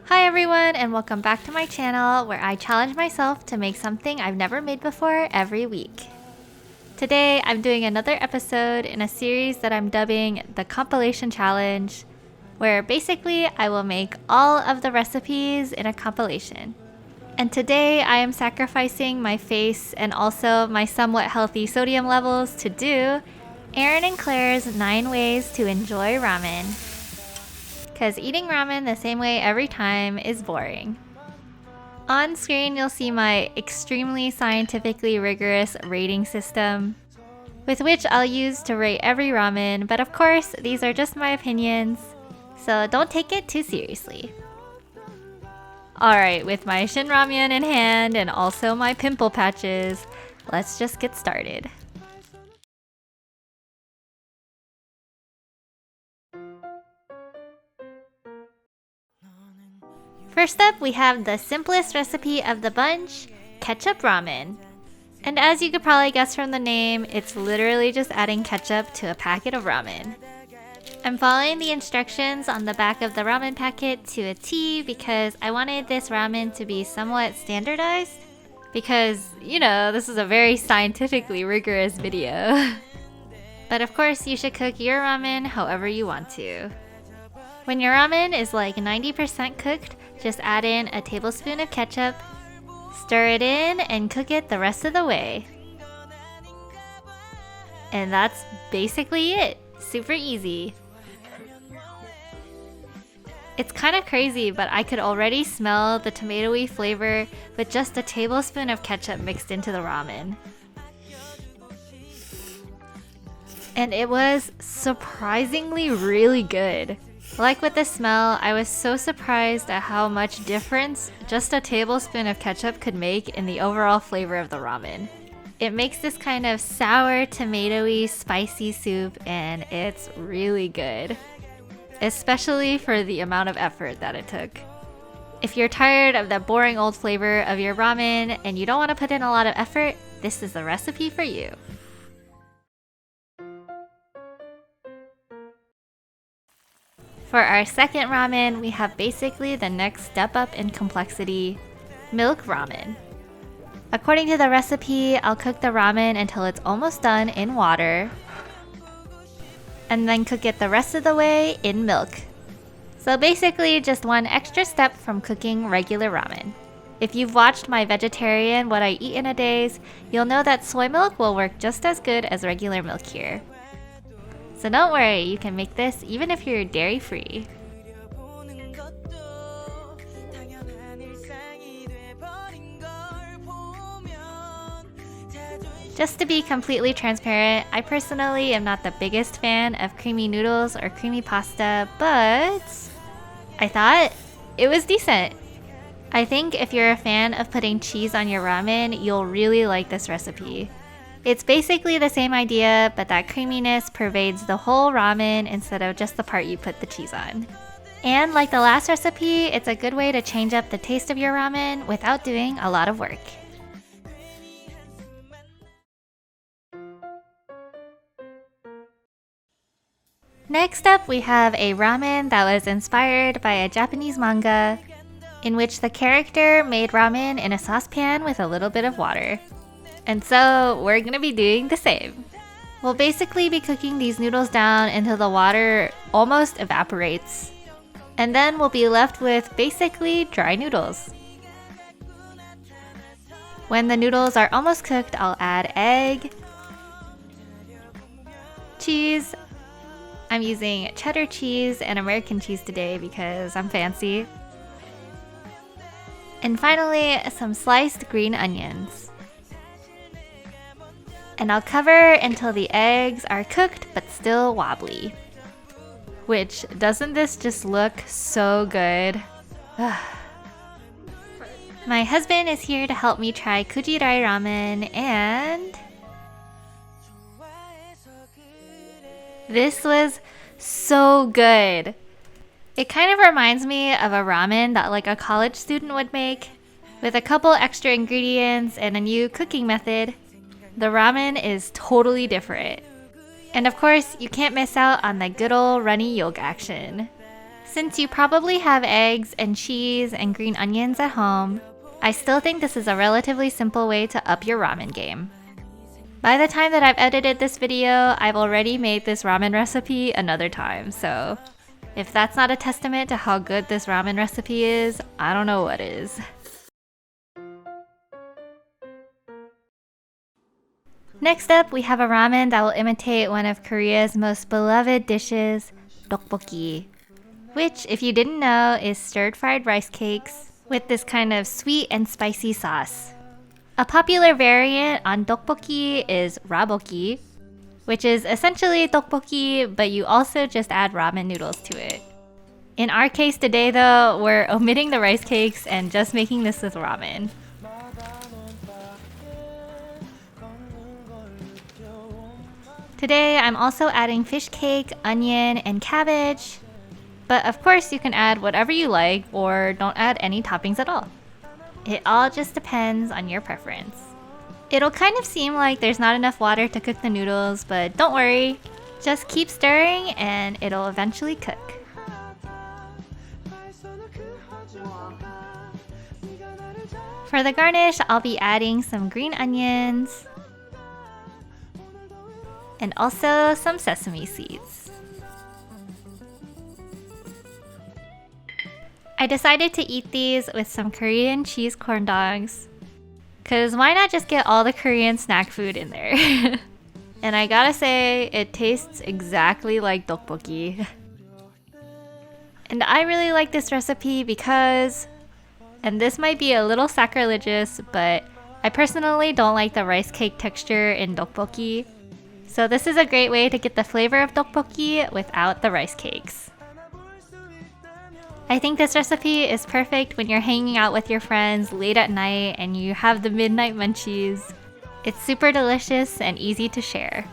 Hi everyone, and welcome back to my channel where I challenge myself to make something I've never made before every week. Today I'm doing another episode in a series that I'm dubbing the Compilation Challenge, where basically I will make all of the recipes in a compilation. And today I am sacrificing my face and also my somewhat healthy sodium levels to do Aaron and Claire's 9 ways to enjoy ramen. Because eating ramen the same way every time is boring. On screen you'll see my extremely scientifically rigorous rating system, with which I'll use to rate every ramen, but of course these are just my opinions, so don't take it too seriously. Alright, with my Shin Ramyun in hand and also my pimple patches, let's just get started. First up, we have the simplest recipe of the bunch, Ketchup Ramen. And as you could probably guess from the name, it's literally just adding ketchup to a packet of ramen. I'm following the instructions on the back of the ramen packet to a T because I wanted this ramen to be somewhat standardized. Because, you know, this is a very scientifically rigorous video. But of course, you should cook your ramen however you want to. When your ramen is like 90% cooked, just add in a tablespoon of ketchup, stir it in, and cook it the rest of the way. And that's basically it. Super easy. It's kind of crazy, but I could already smell the tomatoey flavor with just a tablespoon of ketchup mixed into the ramen. And it was surprisingly really good. Like with the smell, I was so surprised at how much difference just a tablespoon of ketchup could make in the overall flavor of the ramen. It makes this kind of sour, tomatoey, spicy soup, and it's really good. Especially for the amount of effort that it took. If you're tired of the boring old flavor of your ramen and you don't want to put in a lot of effort, this is the recipe for you. For our second ramen, we have basically the next step up in complexity, milk ramen. According to the recipe, I'll cook the ramen until it's almost done in water, and then cook it the rest of the way in milk. So basically just one extra step from cooking regular ramen. If you've watched my vegetarian What I Eat in a Days, you'll know that soy milk will work just as good as regular milk here. So don't worry, you can make this even if you're dairy-free. Just to be completely transparent, I personally am not the biggest fan of creamy noodles or creamy pasta, but I thought it was decent. I think if you're a fan of putting cheese on your ramen, you'll really like this recipe. It's basically the same idea, but that creaminess pervades the whole ramen instead of just the part you put the cheese on. And like the last recipe, it's a good way to change up the taste of your ramen without doing a lot of work. Next up, we have a ramen that was inspired by a Japanese manga in which the character made ramen in a saucepan with a little bit of water. And so we're gonna be doing the same. We'll basically be cooking these noodles down until the water almost evaporates. And then we'll be left with basically dry noodles. When the noodles are almost cooked, I'll add egg, cheese. I'm using cheddar cheese and American cheese today because I'm fancy. And finally, some sliced green onions. And I'll cover until the eggs are cooked but still wobbly. Which, doesn't this just look so good? My husband is here to help me try Kujirai Ramen, and this was so good. It kind of reminds me of a ramen that like a college student would make, with a couple extra ingredients and a new cooking method. The ramen is totally different. And of course, you can't miss out on the good old runny yolk action. Since you probably have eggs and cheese and green onions at home, I still think this is a relatively simple way to up your ramen game. By the time that I've edited this video, I've already made this ramen recipe another time, so if that's not a testament to how good this ramen recipe is, I don't know what is. Next up, we have a ramen that will imitate one of Korea's most beloved dishes, tteokbokki, which, if you didn't know, is stir-fried rice cakes with this kind of sweet and spicy sauce. A popular variant on tteokbokki is Raboki, which is essentially tteokbokki, but you also just add ramen noodles to it. In our case today though, we're omitting the rice cakes and just making this with ramen. Today I'm also adding fish cake, onion, and cabbage. But of course you can add whatever you like or don't add any toppings at all. It all just depends on your preference. It'll kind of seem like there's not enough water to cook the noodles, but don't worry. Just keep stirring and it'll eventually cook. For the garnish, I'll be adding some green onions and also some sesame seeds. I decided to eat these with some Korean cheese corn dogs, cause why not just get all the Korean snack food in there? And I gotta say, it tastes exactly like tteokbokki. And I really like this recipe because, and this might be a little sacrilegious, but I personally don't like the rice cake texture in tteokbokki. So this is a great way to get the flavor of tteokbokki without the rice cakes. I think this recipe is perfect when you're hanging out with your friends late at night and you have the midnight munchies. It's super delicious and easy to share.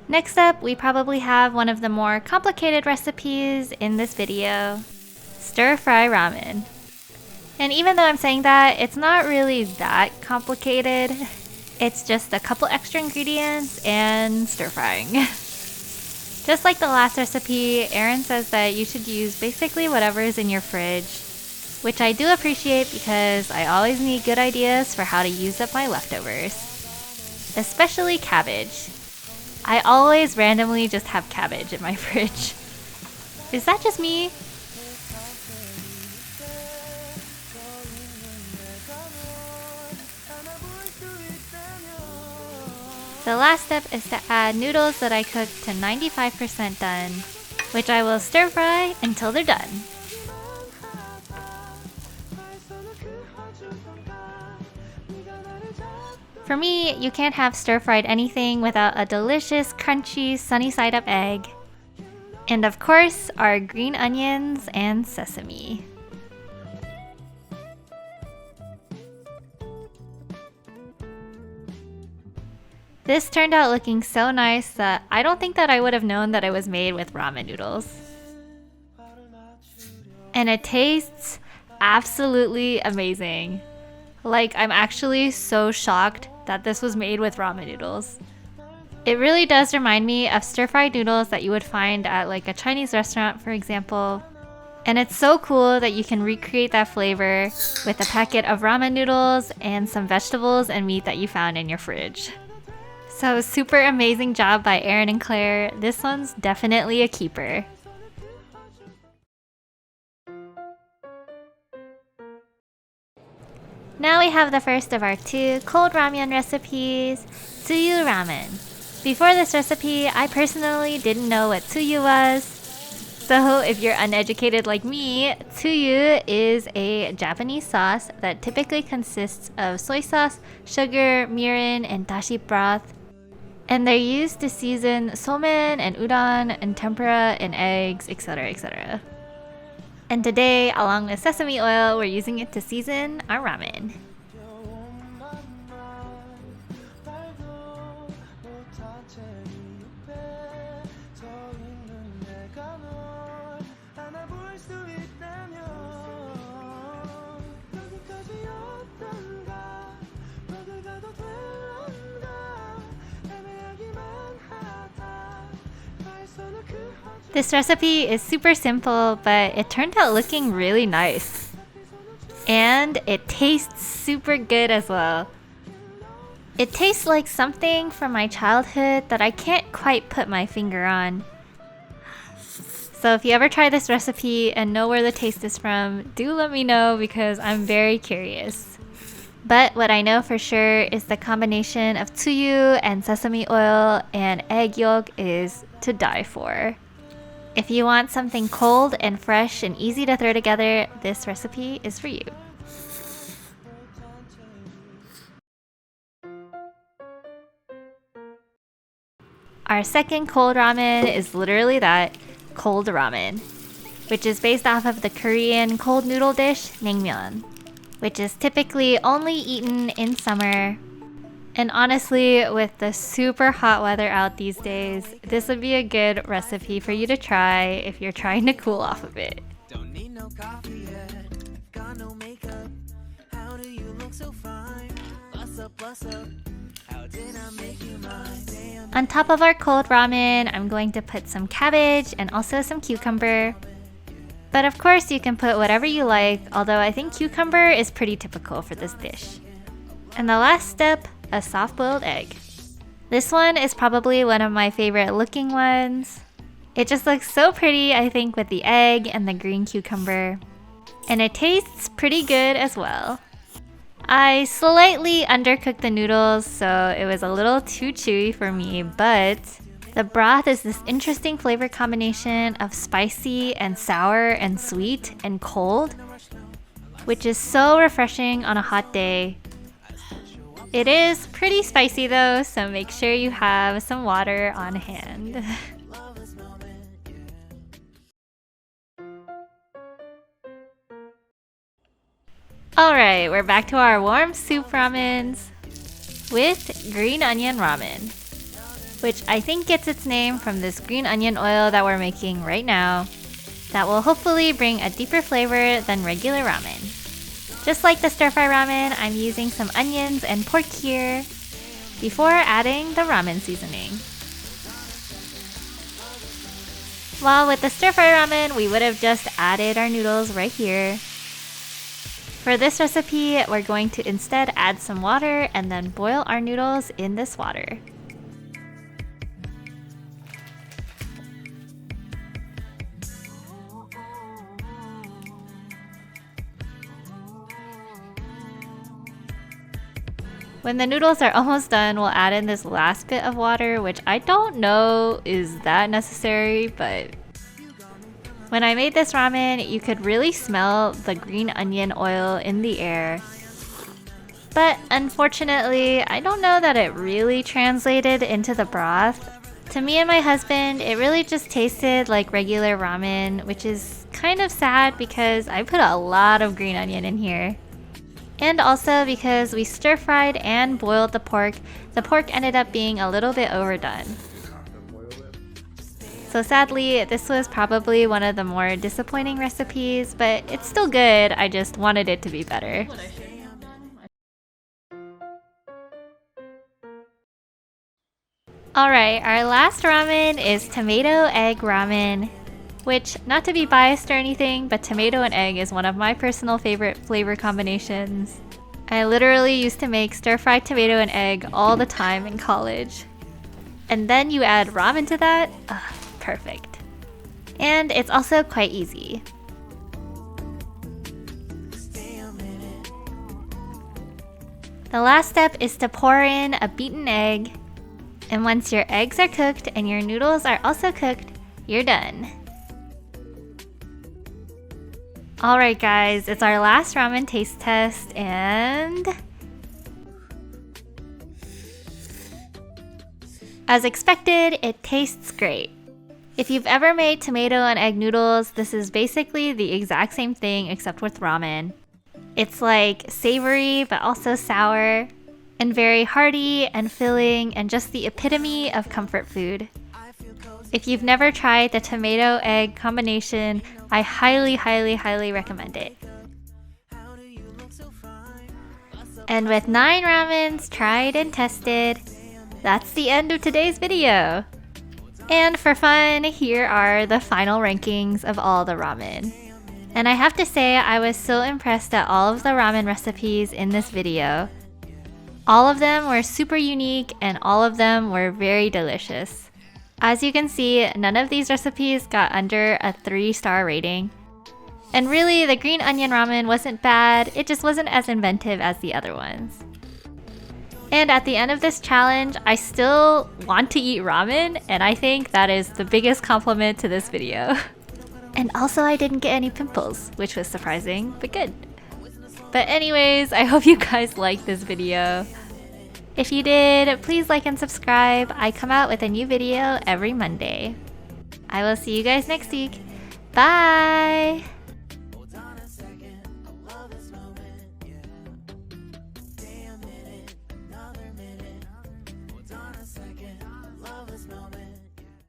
Next up, we probably have one of the more complicated recipes in this video, stir-fry ramen. And even though I'm saying that, it's not really that complicated. It's just a couple extra ingredients and stir-frying. Just like the last recipe, Erin says that you should use basically whatever is in your fridge, which I do appreciate because I always need good ideas for how to use up my leftovers. Especially cabbage. I always randomly just have cabbage in my fridge. Is that just me? The last step is to add noodles that I cooked to 95% done, which I will stir fry until they're done. For me, you can't have stir-fried anything without a delicious, crunchy, sunny-side-up egg. And of course, our green onions and sesame. This turned out looking so nice that I don't think that I would have known that it was made with ramen noodles. And it tastes absolutely amazing. Like, I'm actually so shocked that this was made with ramen noodles. It really does remind me of stir-fried noodles that you would find at like a Chinese restaurant, for example. And it's so cool that you can recreate that flavor with a packet of ramen noodles and some vegetables and meat that you found in your fridge. So super amazing job by Erin and Claire. This one's definitely a keeper. Now we have the first of our two cold ramen recipes, Tsuyu Ramen. Before this recipe, I personally didn't know what tsuyu was. So if you're uneducated like me, tsuyu is a Japanese sauce that typically consists of soy sauce, sugar, mirin, and dashi broth. And they're used to season somen and udon and tempura and eggs, etc., etc. And today, along with sesame oil, we're using it to season our ramen. This recipe is super simple, but it turned out looking really nice. And it tastes super good as well. It tastes like something from my childhood that I can't quite put my finger on. So if you ever try this recipe and know where the taste is from, do let me know because I'm very curious. But what I know for sure is the combination of tsuyu and sesame oil and egg yolk is to die for. If you want something cold and fresh and easy to throw together, this recipe is for you. Our second cold ramen is literally that, cold ramen, which is based off of the Korean cold noodle dish, naengmyeon, which is typically only eaten in summer. And honestly, with the super hot weather out these days, this would be a good recipe for you to try if you're trying to cool off a bit. Don't need no coffee yet. Got no makeup. How do you look so fine? Bust up, bust up. How did I make you mine? On top of our cold ramen, I'm going to put some cabbage and also some cucumber. But of course, you can put whatever you like, although I think cucumber is pretty typical for this dish. And the last step, a soft-boiled egg. This one is probably one of my favorite looking ones. It just looks so pretty, I think, with the egg and the green cucumber. And it tastes pretty good as well. I slightly undercooked the noodles, so it was a little too chewy for me, but the broth is this interesting flavor combination of spicy and sour and sweet and cold, which is so refreshing on a hot day. It is pretty spicy though, so make sure you have some water on hand. Alright, we're back to our warm soup ramens with green onion ramen, which I think gets its name from this green onion oil that we're making right now that will hopefully bring a deeper flavor than regular ramen. Just like the stir-fry ramen, I'm using some onions and pork here before adding the ramen seasoning. While with the stir-fry ramen, we would have just added our noodles right here. For this recipe, we're going to instead add some water and then boil our noodles in this water. When the noodles are almost done, we'll add in this last bit of water, which I don't know is that necessary, but when I made this ramen, you could really smell the green onion oil in the air. But unfortunately, I don't know that it really translated into the broth. To me and my husband, it really just tasted like regular ramen, which is kind of sad because I put a lot of green onion in here. And also because we stir-fried and boiled the pork ended up being a little bit overdone. So sadly, this was probably one of the more disappointing recipes, but it's still good, I just wanted it to be better. Alright, our last ramen is tomato egg ramen, which, not to be biased or anything, but tomato and egg is one of my personal favorite flavor combinations. I literally used to make stir-fried tomato and egg all the time in college. And then you add ramen to that, perfect. And it's also quite easy. The last step is to pour in a beaten egg. And once your eggs are cooked and your noodles are also cooked, you're done. Alright guys, it's our last ramen taste test and... as expected, it tastes great. If you've ever made tomato and egg noodles, this is basically the exact same thing except with ramen. It's like savory but also sour, and very hearty and filling and just the epitome of comfort food. If you've never tried the tomato-egg combination, I highly, highly, highly recommend it. And with 9 ramens tried and tested, that's the end of today's video. And for fun, here are the final rankings of all the ramen. And I have to say, I was so impressed at all of the ramen recipes in this video. All of them were super unique and all of them were very delicious. As you can see, none of these recipes got under a 3-star rating. And really, the green onion ramen wasn't bad, it just wasn't as inventive as the other ones. And at the end of this challenge, I still want to eat ramen, and I think that is the biggest compliment to this video. And also I didn't get any pimples, which was surprising, but good. But anyways, I hope you guys liked this video. If you did, please like and subscribe. I come out with a new video every Monday. I will see you guys next week. Bye!